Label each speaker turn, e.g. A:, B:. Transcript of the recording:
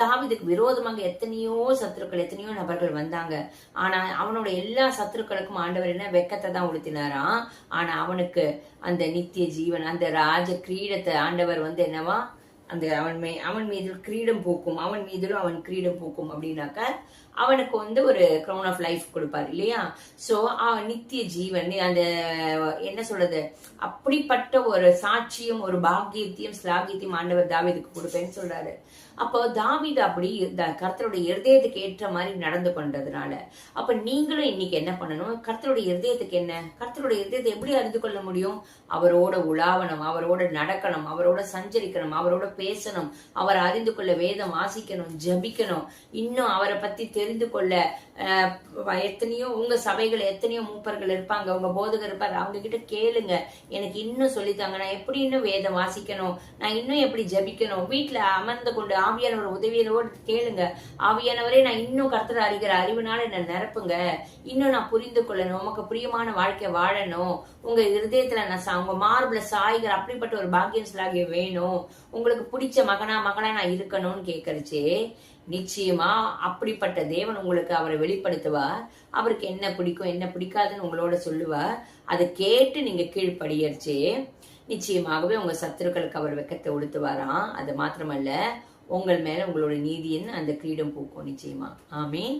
A: தாவீதுக்கு விரோதமாக எத்தனையோ சத்துருக்கள், எத்தனையோ நபர்கள் வந்தாங்க. ஆனா அவனோட எல்லா சத்துருக்களுக்கும் ஆண்டவர் என்ன வெட்கத்தை தான் உடுத்தினாராம். ஆனா அவனுக்கு அந்த நித்திய ஜீவன், அந்த ராஜ கிரீடத்தை ஆண்டவர் என்னவா, அந்த அவன் மீது கிரீடம் பூக்கும், அவன் மீதிலும் அவன் கிரீடம் பூக்கும் அப்படின்னாக்க அவனுக்கு ஒரு க்ரௌன் ஆஃப் லைஃப் கொடுப்பாரு இல்லையா. சோ நித்திய ஜீவன், அந்த என்ன சொல்றது, அப்படிப்பட்ட ஒரு சாட்சியம், ஒரு பாக்கியத்தையும் ஸ்லாகியத்தையும் ஆண்டவர் தாவீதுக்கு கொடுப்பேன்னு சொல்றாரு. அப்போ தாவீது அப்படி கர்த்தருடைய இருதயத்துக்கு ஏற்ற மாதிரி நடந்து கொண்டதுனால, அப்ப நீங்களும் இன்னைக்கு என்ன பண்ணணும்? கர்த்தருடைய இருதயத்துக்கு என்ன, கர்த்தருடைய இருதயத்தை எப்படி அறிந்து கொள்ள முடியும்? அவரோட உலாவணும், அவரோட நடக்கணும், அவரோட சஞ்சரிக்கணும், அவரோட பேசணும், அவரை அறிந்து கொள்ள வேதம் வாசிக்கணும், ஜபிக்கணும், இன்னும் அவரை பத்தி தெரிந்து கொள்ள எத்தனையோ உங்க சபைகள் எத்தனையோ மூப்பர்கள் இருப்பாங்க, உங்க போதகர் இருப்பாரு, அவங்க கிட்ட கேளுங்க, எனக்கு இன்னும் சொல்லித்தாங்க, நான் எப்படி இன்னும் வேதம் வாசிக்கணும், நான் இன்னும் எப்படி ஜபிக்கணும், வீட்டுல அமர்ந்து கொண்டு ஆவியானவர் உதவியோடு கேளுங்க, ஆவியானவரே நான் இன்னும் கர்த்தர் அறிகிற அறிவுனால என்ன நிரப்புங்க, இன்னும் நான் புரிந்து கொள்ளணும், உமக்கு பிரியமான வாழ்க்கை வாழணும், உங்க இருதயத்துல நான் உங்க மார்புல சாய்கிற அப்படிப்பட்ட ஒரு பாக்கியம் ஸ்லாகிய வேணும், உங்களுக்கு பிடிச்ச மகளா நான் இருக்கணும்னு கேட்கறச்சே, நிச்சயமா அப்படிப்பட்ட தேவன் உங்களுக்கு அவரை வெளிப்படுத்துவார். அவருக்கு என்ன பிடிக்கும் என்ன பிடிக்காதுன்னு உங்களோட சொல்லுவார். அதை கேட்டு நீங்க கீழ்ப்படியர்ச்சே நிச்சயமாகவே உங்க சத்துருக்களுக்கு அவர் வெக்கத்தை உடுத்துவாராம். அது மாத்திரமல்ல, உங்கள் மேல உங்களோட நீதியின் அந்த கிரீடம் பூக்கும் நிச்சயமா. ஆமீன்.